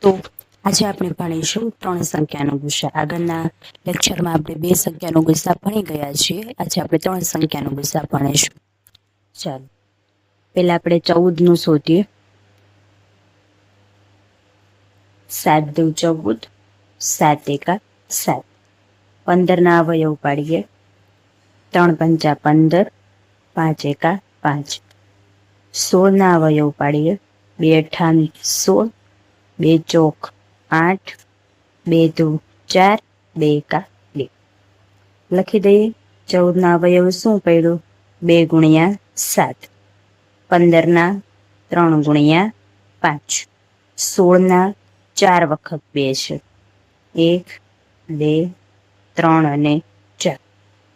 તો આજે આપણે ભણીશું 3 સંખ્યાનો ગુસા। આગળના લેક્ચરમાં આપણે 2 સંખ્યાનો ગુસા ભણી ગયા છીએ। આજે આપણે 3 સંખ્યાનો ગુસા ભણીશું। ચાલો પહેલા આપણે 14 નું શોધીએ। 7 દુ 14, 7 એકા 7। 15 ના અવયવ પાડીએ। 3 પંચા 15, 5 એકા 5। 16 ના અવયવ પાડીએ। 2 અઠાની 16, 2 ચોક 8, 2 દુ 4, 2 એકા 2 લખી દઈએ। 14 ના અવયવ શું પડ્યું? 2 ગુણ્યા 7। 15 ના 3 ગુણ્યા 5। 16 ના 4 વખત 2 છે। 1, 2, 3 અને 4।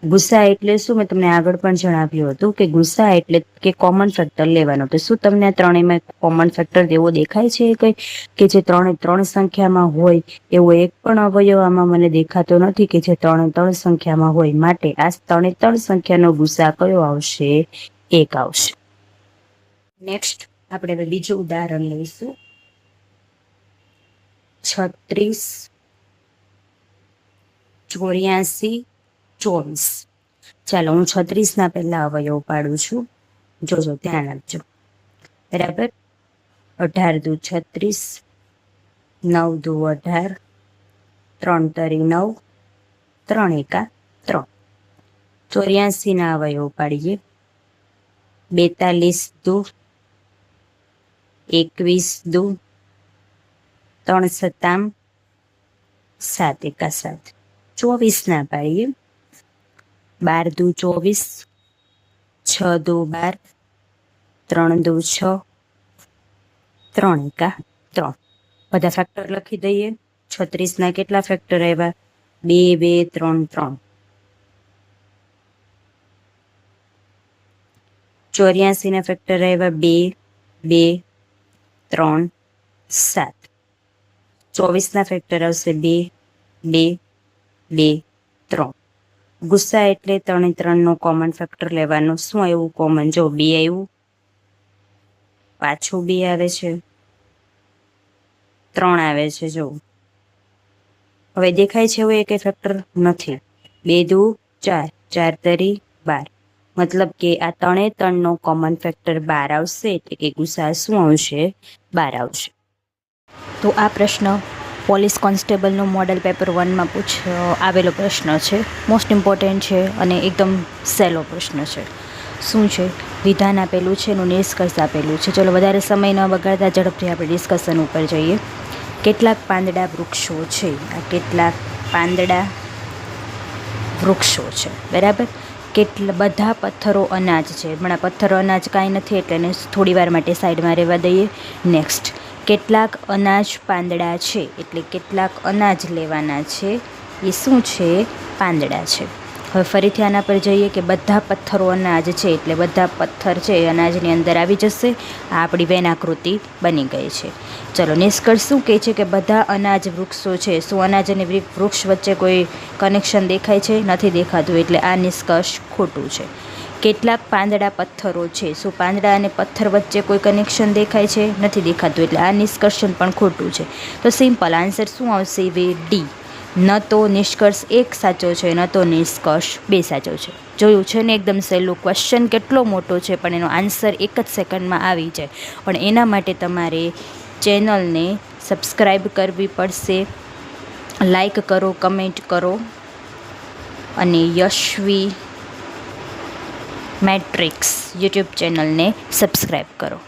ગુસા એટલે શું? મેં તમને આગળ પણ જણાવ્યું હતું કે ગુસા એટલે કે કોમન ફેક્ટર લેવાનો। તો શું તમને આ ત્રણેયમાં કોમન ફેક્ટર એવો દેખાય છે કઈ કે જે ત્રણ સંખ્યામાં હોય એવો એક પણ અવયવ આમાં મને દેખાતો નથી કે જે ત્રણ સંખ્યામાં હોય। માટે આ ત્રણ સંખ્યાનો ગુસા કયો આવશે? 1 આવશે। નેક્સ્ટ આપણે હવે બીજું ઉદાહરણ લઈશું। 36, 84, 24। ચાલો હું 36 ના પહેલા અવયવ પાડું છું, જોજો ધ્યાન આપજો। બરાબર, 18 દુ 36, 9 દુ 18, 3 તરી 9, 3 એકા 3। 84 ના અવયવ પાડીએ। 42 દુ 21 દુ 3 સત્તામ 7 એકા 7। 24 ના પાડીએ। 12 દુ 24, 6 દુ 12, 3 દુ 6, 3 એકા 3। બધા ફેક્ટર લખી દઈએ। 36 ના કેટલા ફેક્ટર આવ્યા? 2, 2, 3, 3। 84 ના ફેક્ટર આવ્યા 2, 2, 3, 7। 24 ના ફેક્ટર આવશે 2, 2, 2, 3। ગુસા એટલે 3 3 નો કોમન ફેક્ટર લેવાનો। શું આવ્યું કોમન? જો 2 આવ્યું, પાછું 2 આવે છે, 3 આવે છે। જો હવે દેખાય છે એવું એક ફેક્ટર નથી। 2 દુ 4, 4 તરી 12। મતલબ કે આ 3 નો કોમન ફેક્ટર 12 આવશે, એટલે કે ગુસા શું આવશે? 12 આવશે। તો આ પ્રશ્ન પોલીસ કોન્સ્ટેબલનો મોડેલ પેપર 1માં આવેલો પ્રશ્ન છે। મોસ્ટ ઇમ્પોર્ટન્ટ છે અને એકદમ સહેલો પ્રશ્ન છે। શું છે? વિધાન આપેલું છે, એનું નિષ્કર્ષ આપેલું છે। ચલો વધારે સમય ન બગાડતા ઝડપથી આપણે ડિસ્કશન ઉપર જઈએ। કેટલાક પાંદડા વૃક્ષો છે। આ કેટલાક પાંદડા વૃક્ષો છે, બરાબર। બધા પથ્થરો અનાજ છે। હમણાં પથ્થરો અનાજ કાંઈ નથી એટલે એને થોડી વાર માટે સાઈડમાં રહેવા દઈએ। નેક્સ્ટ, કેટલાક અનાજ પાંદડા છે, એટલે કેટલાક અનાજ લેવાના છે, એ શું છે? પાંદડા છે। હવે ફરીથી આના પર જઈએ કે બધા પથ્થરો અનાજ છે, એટલે બધા પથ્થર છે એ અનાજની અંદર આવી જશે। આ આપણી વેન આકૃતિ બની ગઈ છે। ચલો નિષ્કર્ષ શું કહે છે? કે બધા અનાજ વૃક્ષો છે। શું અનાજ અને વૃક્ષ વચ્ચે કોઈ કનેક્શન દેખાય છે? નથી દેખાતું, એટલે આ નિષ્કર્ષ ખોટું છે। કેટલાક પાંદડા પથ્થરો છે। શું પાંદડા અને પથ્થર વચ્ચે કોઈ કનેક્શન દેખાય છે? નથી દેખાતું, એટલે આ નિષ્કર્ષણ પણ ખોટું છે। તો સિમ્પલ આન્સર શું આવશે? Way D. ન તો નિષ્કર્ષ 1 સાચો છે, ન તો નિષ્કર્ષ 2 સાચો છે। જોયું છે ને, એકદમ સહેલું। ક્વેશ્ચન કેટલો મોટો છે પણ એનો આન્સર 1 જ સેકન્ડમાં આવી જાય। પણ એના માટે તમારે ચેનલને સબસ્ક્રાઈબ કરવી પડશે, લાઈક કરો, કમેન્ટ કરો અને યશવી મેટ્રિક્સ યુટ્યુબ ચેનલને સબસ્ક્રાઈબ કરો।